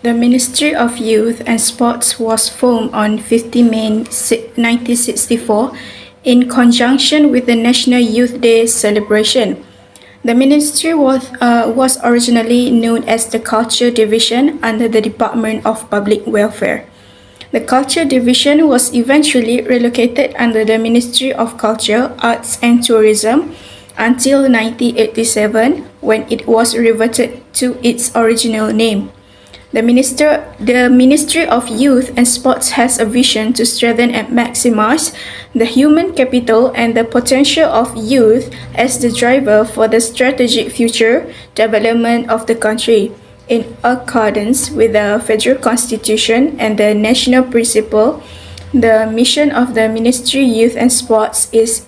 The Ministry of Youth and Sports was formed on 15 May 1964 in conjunction with the National Youth Day celebration. The ministry was originally known as the Culture Division under the Department of Public Welfare. The Culture Division was eventually relocated under the Ministry of Culture, Arts and Tourism until 1987 when it was reverted to its original name. The Ministry of Youth and Sports has a vision to strengthen and maximize the human capital and the potential of youth as the driver for the strategic future development of the country. In accordance with the Federal Constitution and the national principle, the mission of the Ministry of Youth and Sports is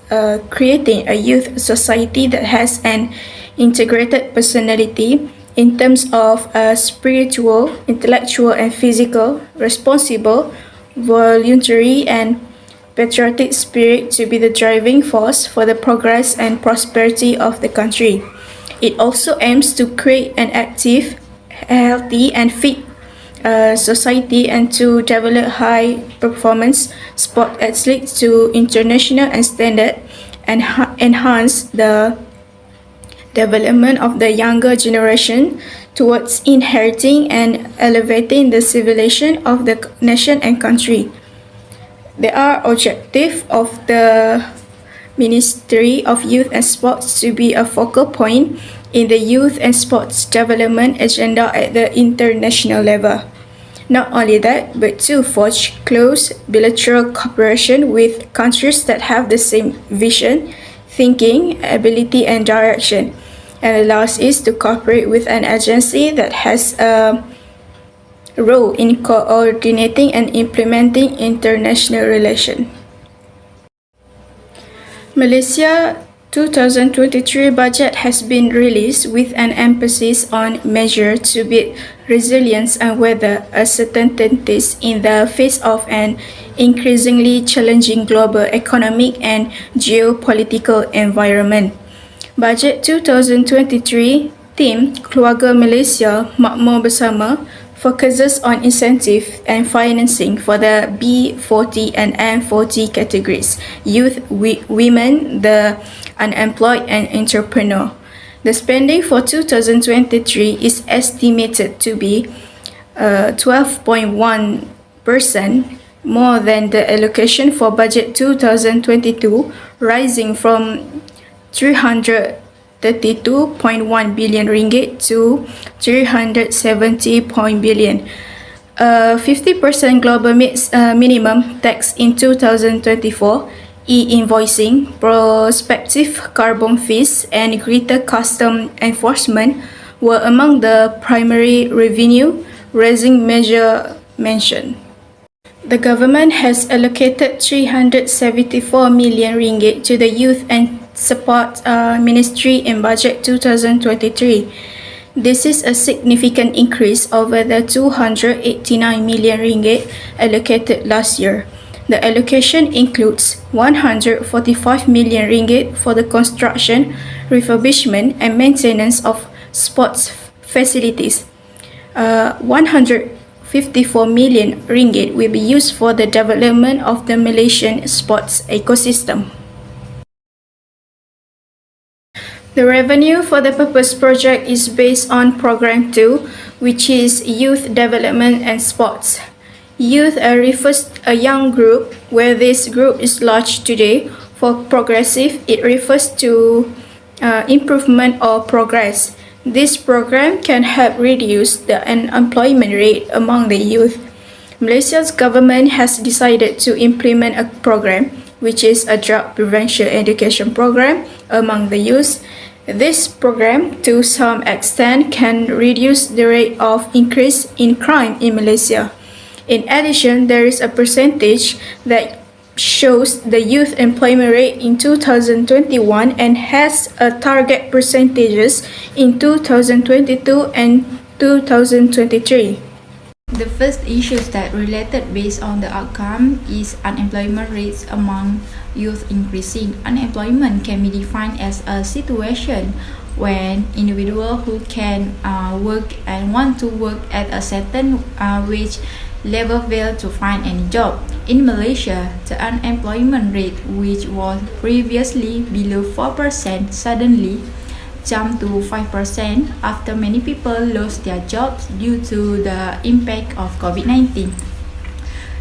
creating a youth society that has an integrated personality in terms of spiritual, intellectual, and physical, responsible, voluntary, and patriotic spirit to be the driving force for the progress and prosperity of the country. It also aims to create an active, healthy, and fit society and to develop high-performance sport athletes to international and standard and enhance the development of the younger generation towards inheriting and elevating the civilization of the nation and country. There are objectives of the Ministry of Youth and Sports to be a focal point in the youth and sports development agenda at the international level. Not only that, but to forge close bilateral cooperation with countries that have the same vision, thinking, ability, and direction, and allows us to cooperate with an agency that has a role in coordinating and implementing international relations. Malaysia 2023 budget has been released with an emphasis on measures to build resilience and weather uncertainties in the face of an increasingly challenging global economic and geopolitical environment. Budget 2023 theme Keluarga Malaysia Makmur Bersama focuses on incentive and financing for the B40 and M40 categories, youth, women, the unemployed, and entrepreneur. The spending for 2023 is estimated to be 12.1% more than the allocation for budget 2022, rising from 332.1 billion ringgit to 370 billion. 50% global minimum tax in 2024, e-invoicing, prospective carbon fees, and greater custom enforcement were among the primary revenue-raising measures mentioned. The government has allocated 374 million ringgit to the Youth and Sport Ministry in Budget 2023. This is a significant increase over the 289 million ringgit allocated last year. The allocation includes 145 million ringgit for the construction, refurbishment, and maintenance of sports facilities. 154 million ringgit will be used for the development of the Malaysian sports ecosystem. The revenue for the purpose project is based on Program 2, which is Youth Development and Sports. Youth refers to a young group, where this group is large today. For progressive, it refers to improvement or progress. This program can help reduce the unemployment rate among the youth. Malaysia's government has decided to implement a program, which is a drug prevention education program among the youth. This program, to some extent, can reduce the rate of increase in crime in Malaysia. In addition, there is a percentage that shows the youth employment rate in 2021 and has a target percentages in 2022 and 2023. The first issues that related based on the outcome is unemployment rates among youth increasing. Unemployment can be defined as a situation when individuals who can work and want to work at a certain wage level fail to find any job. In Malaysia, the unemployment rate, which was previously below 4%, suddenly jumped to 5% after many people lost their jobs due to the impact of COVID-19.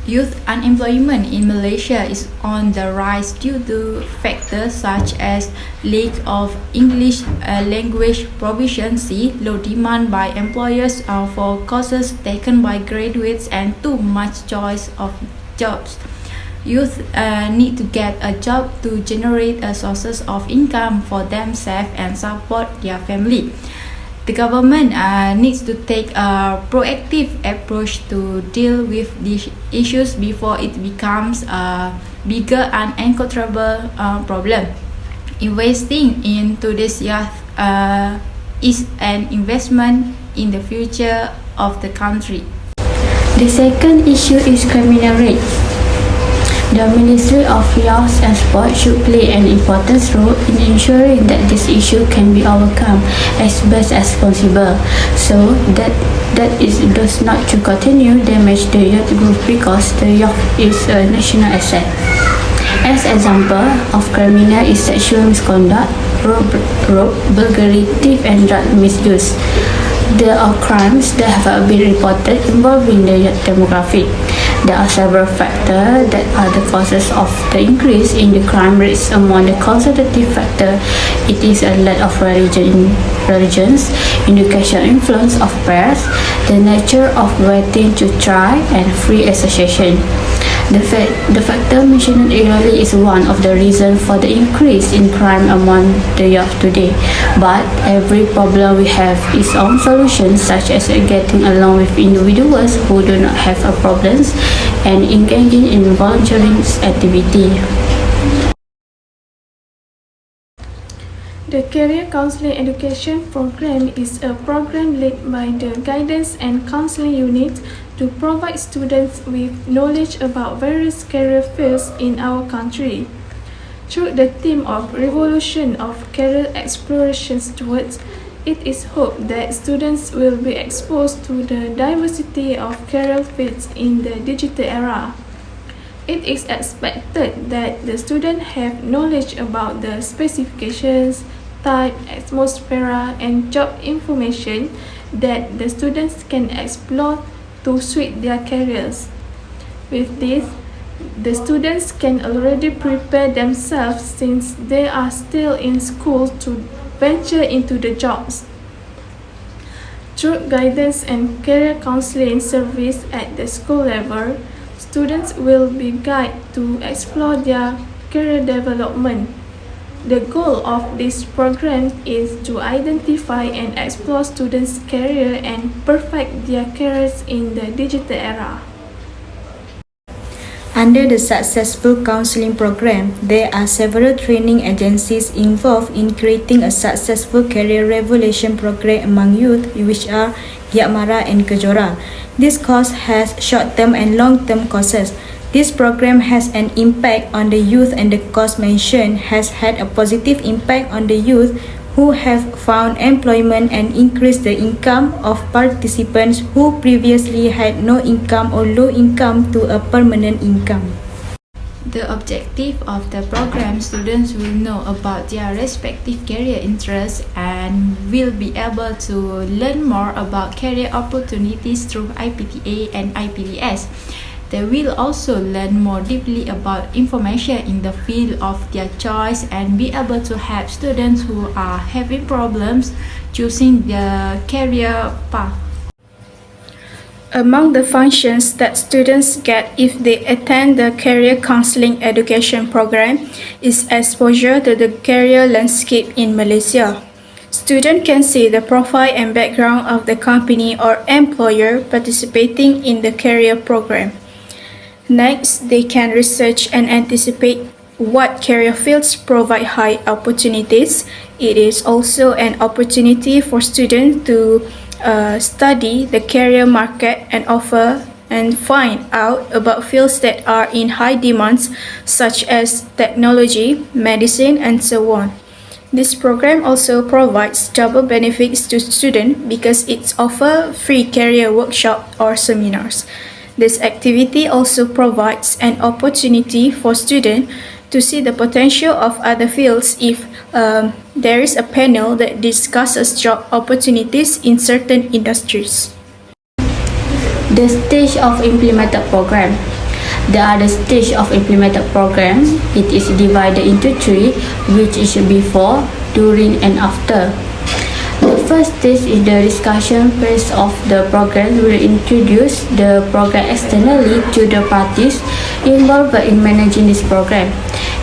Youth unemployment in Malaysia is on the rise due to factors such as lack of English language proficiency, low demand by employers for courses taken by graduates, and too much choice of jobs. Youth need to get a job to generate sources of income for themselves and support their family. The government needs to take a proactive approach to deal with these issues before it becomes a bigger and uncontrollable problem. Investing in today's youth is an investment in the future of the country. The second issue is criminal rates. The Ministry of Youth and Sport should play an important role in ensuring that this issue can be overcome as best as possible, so that it does not to continue damage the youth group, because the youth is a national asset. As example of criminal is sexual misconduct, rob, burglary, theft, and drug misuse. There are crimes that have been reported involving the youth demographic. There are several factors that are the causes of the increase in the crime rates. Among the causative factors, it is a lack of religions, educational influence of peers, the nature of waiting to try, and free association. The factor mentioned earlier is one of the reasons for the increase in crime among the youth today. But every problem we have its own solutions, such as getting along with individuals who do not have a problems and engaging in voluntary activity. The Career Counseling Education Program is a program led by the Guidance and Counseling Unit to provide students with knowledge about various career fields in our country. Through the theme of Revolution of Career Explorations towards, it is hoped that students will be exposed to the diversity of career fields in the digital era. It is expected that the students have knowledge about the specifications, type, atmosphere, and job information that the students can explore to suit their careers. With this, the students can already prepare themselves since they are still in school to venture into the jobs. Through guidance and career counseling service at the school level, students will be guided to explore their career development. The goal of this program is to identify and explore students' career and perfect their careers in the digital era. Under the successful counseling program, there are several training agencies involved in creating a successful career revolution program among youth, which are Giat and Kejora. This course has short-term and long-term courses. This program has an impact on the youth, and the course mentioned has had a positive impact on the youth who have found employment and increased the income of participants who previously had no income or low income to a permanent income. The objective of the program, students will know about their respective career interests and will be able to learn more about career opportunities through IPTA and IPDS. They will also learn more deeply about information in the field of their choice and be able to help students who are having problems choosing their career path. Among the functions that students get if they attend the Career Counseling Education Program is exposure to the career landscape in Malaysia. Students can see the profile and background of the company or employer participating in the career program. Next, they can research and anticipate what career fields provide high opportunities. It is also an opportunity for students to study the career market and offer and find out about fields that are in high demands, such as technology, medicine, and so on. This program also provides double benefits to students because it offers free career workshop or seminars. This activity also provides an opportunity for students to see the potential of other fields if there is a panel that discusses job opportunities in certain industries. The stage of implemented program. The other stage of implemented program, it is divided into three, which is before, during and after. The first stage is the discussion phase of the program will introduce the program externally to the parties involved in managing this program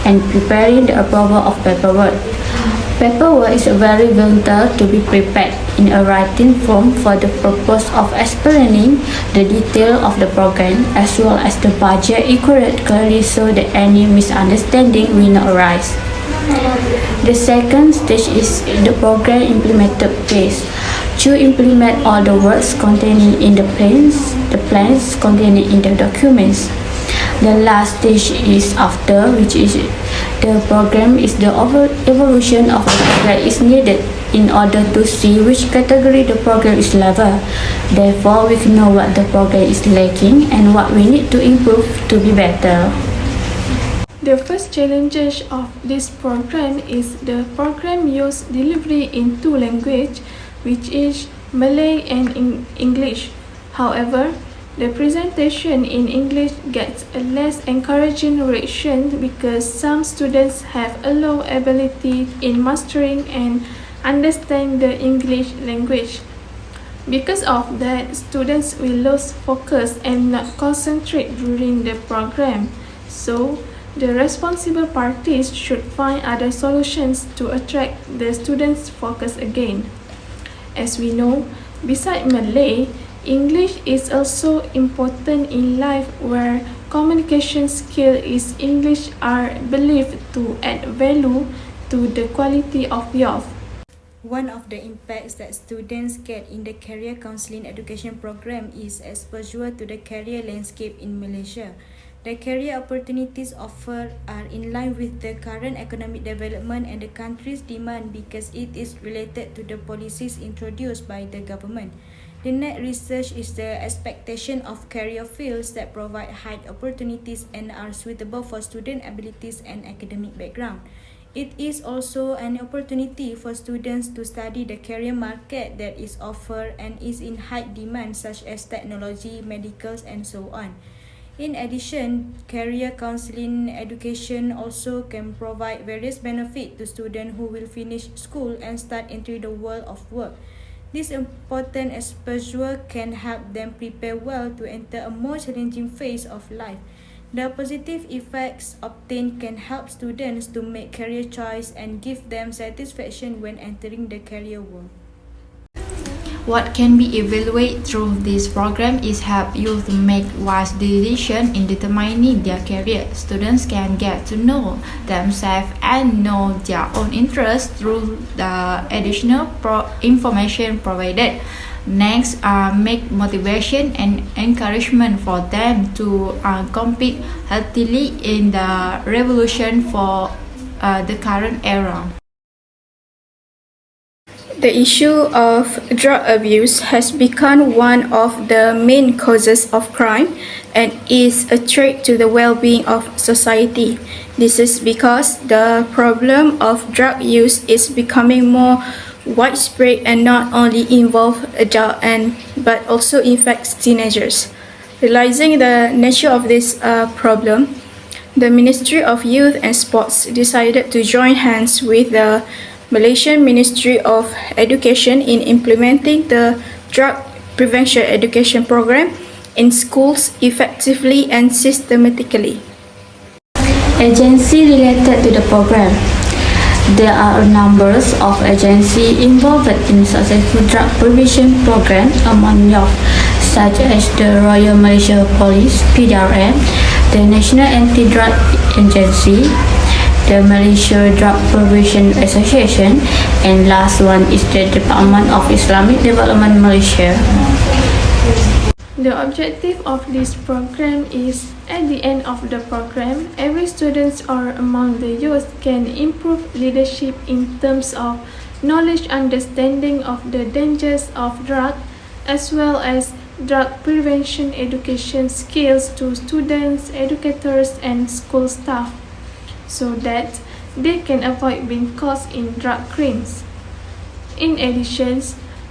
and preparing the approval of paperwork. Paperwork is very vital to be prepared in a writing form for the purpose of explaining the detail of the program as well as the budget accurately so that any misunderstanding will not arise. The second stage is the program implemented phase. To implement all the works contained in the plans contained in the documents. The last stage is after, which is the program is the evolution of the program is needed in order to see which category the program is level. Therefore, we can know what the program is lacking and what we need to improve to be better. The first challenge of this program is the program use delivery in two languages, which is Malay and English. However, the presentation in English gets a less encouraging reaction because some students have a low ability in mastering and understand the English language. Because of that, students will lose focus and not concentrate during the program. So, the responsible parties should find other solutions to attract the students' focus again. As we know, besides Malay, English is also important in life where communication skills in English are believed to add value to the quality of youth. One of the impacts that students get in the career counseling education program is exposure to the career landscape in Malaysia. The career opportunities offered are in line with the current economic development and the country's demand because it is related to the policies introduced by the government. The net research is the expectation of career fields that provide high opportunities and are suitable for student abilities and academic background. It is also an opportunity for students to study the career market that is offered and is in high demand such as technology, medicals and so on. In addition, career counseling education also can provide various benefits to students who will finish school and start entering the world of work. This important exposure can help them prepare well to enter a more challenging phase of life. The positive effects obtained can help students to make career choice and give them satisfaction when entering the career world. What can be evaluated through this program is help youth make wise decisions in determining their career. Students can get to know themselves and know their own interests through the additional information provided. Next, make motivation and encouragement for them to compete healthily in the revolution for the current era. The issue of drug abuse has become one of the main causes of crime and is a threat to the well-being of society. This is because the problem of drug use is becoming more widespread and not only involve adults but also affects teenagers. Realizing the nature of this problem, the Ministry of Youth and Sports decided to join hands with the Malaysian Ministry of Education in implementing the drug prevention education program in schools effectively and systematically. Agency related to the program. There are a number of agencies involved in successful drug prevention program among youth, such as the Royal Malaysia Police (PDRM), the National Anti-Drug Agency, the Malaysia Drug Prevention Association, and last one is the Department of Islamic Development Malaysia. The objective of this program is At the end of the program, every student or among the youth can improve leadership in terms of knowledge understanding of the dangers of drug as well as drug prevention education skills to students, educators and school staff so that they can avoid being caught in drug crimes. In addition,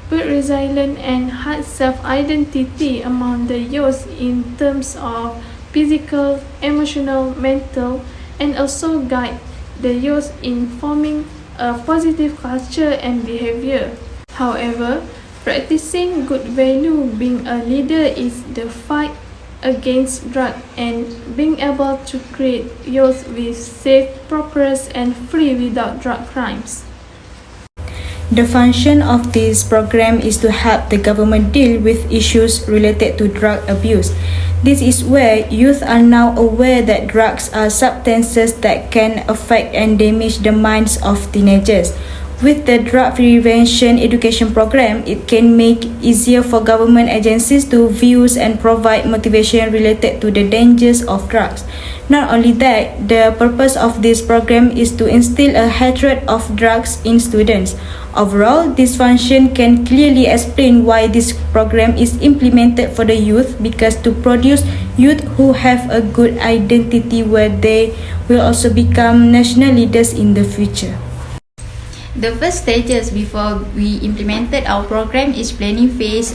build resilience and high self-identity among the youth in terms of physical, emotional, mental, and also guide the youth in forming a positive culture and behavior. However, practicing good value being a leader is the fight against drug and being able to create youth with safe, prosperous, and free without drug crimes. The function of this program is to help the government deal with issues related to drug abuse. This is where youth are now aware that drugs are substances that can affect and damage the minds of teenagers. With the drug prevention education program, it can make easier for government agencies to view and provide motivation related to the dangers of drugs. Not only that, the purpose of this program is to instill a hatred of drugs in students. Overall, this function can clearly explain why this program is implemented for the youth, because to produce youth who have a good identity where they will also become national leaders in the future. The first stages before we implemented our program is planning phase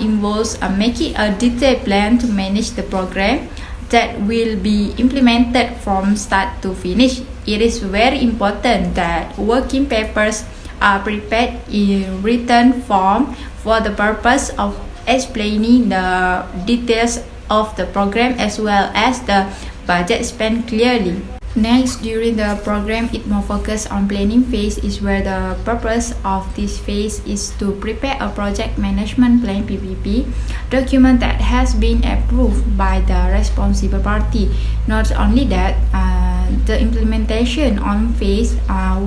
involves making a detailed plan to manage the program that will be implemented from start to finish. It is very important that working papers are prepared in written form for the purpose of explaining the details of the program as well as the budget spent clearly. Next, during the program, it more focused on planning phase is where the purpose of this phase is to prepare a project management plan PPP document that has been approved by the responsible party. Not only that, the implementation on phase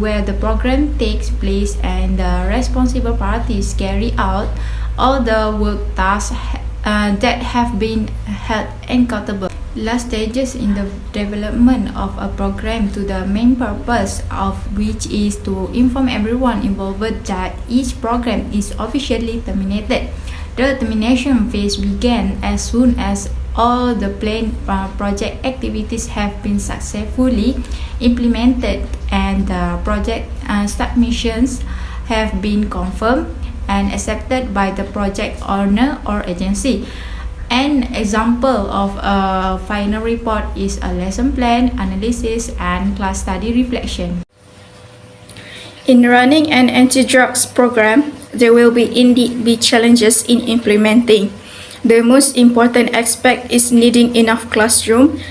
where the program takes place and the responsible parties carry out all the work tasks that have been held accountable. Last stages in the development of a program to the main purpose of which is to inform everyone involved that each program is officially terminated. The termination phase began as soon as all the planned project activities have been successfully implemented and the project submissions have been confirmed and accepted by the project owner or agency. An example of a final report is a lesson plan, analysis, and class study reflection. In running an anti-drugs program, there will indeed be challenges in implementing. The most important aspect is needing enough classroom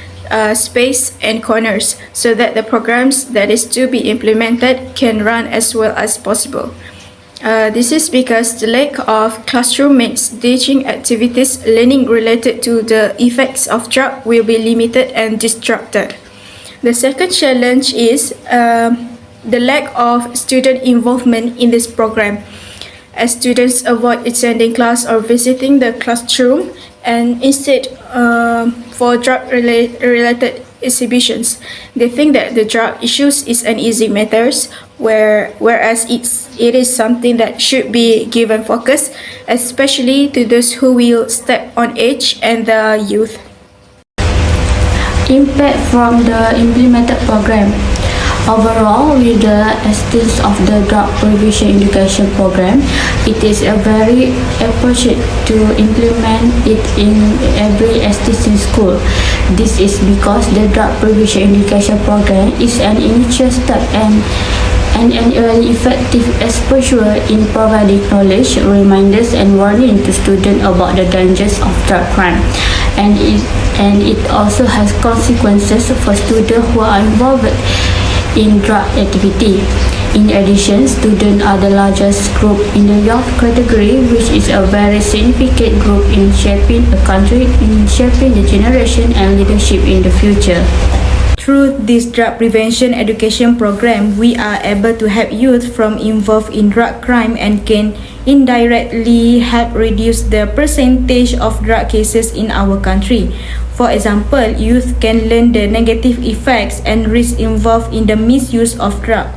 space and corners so that the programs that is to be implemented can run as well as possible. This is because the lack of classroom makes teaching activities learning related to the effects of drug will be limited and disrupted. The second challenge is the lack of student involvement in this program, as students avoid attending class or visiting the classroom and instead for drug-related exhibitions. They think that the drug issues is an easy matter, whereas it is something that should be given focus, especially to those who will step on age and the youth. Impact from the implemented program. Overall, with the existence of the drug prevention education program, it is a very appropriate to implement it in every existing school. This is because the drug prevention education program is an initial step and an effective exposure in providing knowledge, reminders, and warning to students about the dangers of drug crime. And it also has consequences for students who are involved in drug activity. In addition, students are the largest group in the youth category, which is a very significant group in shaping a country, in shaping the generation and leadership in the future. Through this drug prevention education program, we are able to help youth from involved in drug crime and can indirectly help reduce the percentage of drug cases in our country. For example, youth can learn the negative effects and risks involved in the misuse of drugs.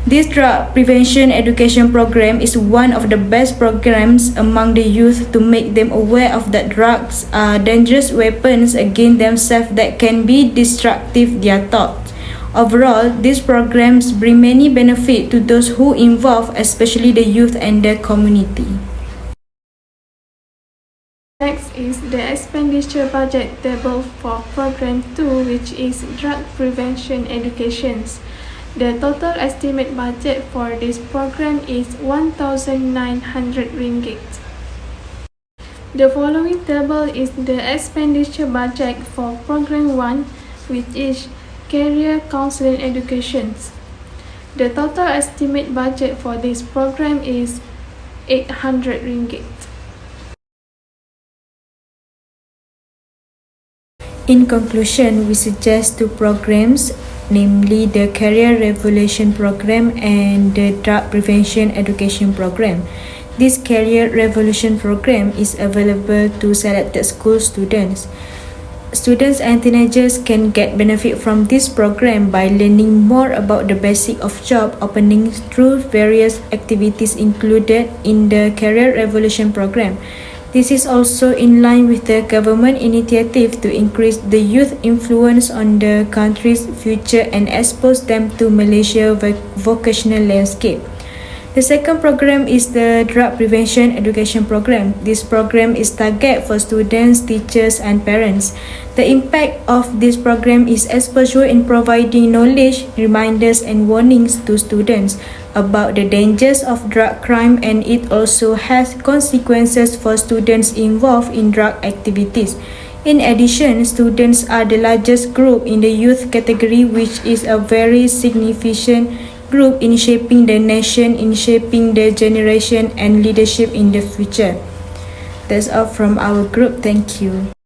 This drug prevention education program is one of the best programs among the youth to make them aware of that drugs are dangerous weapons against themselves that can be destructive their thoughts. Overall, these programs bring many benefits to those who involved, especially the youth and the community. Next is the expenditure budget table for Program 2, which is Drug Prevention Educations. The total estimate budget for this program is 1,900 ringgit. The following table is the expenditure budget for Program 1, which is Career Counseling Educations. The total estimate budget for this program is 800 ringgit. In conclusion, we suggest two programs, namely the Career Revolution Program and the Drug Prevention Education Program. This Career Revolution Program is available to selected school students. Students and teenagers can get benefit from this program by learning more about the basics of job openings through various activities included in the Career Revolution Program. This is also in line with the government initiative to increase the youth influence on the country's future and expose them to Malaysia's vocational landscape. The second program is the Drug Prevention Education Program. This program is targeted for students, teachers, and parents. The impact of this program is exposure in providing knowledge, reminders, and warnings to students about the dangers of drug crime, and it also has consequences for students involved in drug activities. In addition, students are the largest group in the youth category, which is a very significant group in shaping the nation, in shaping the generation and leadership in the future. That's all from our group. Thank you.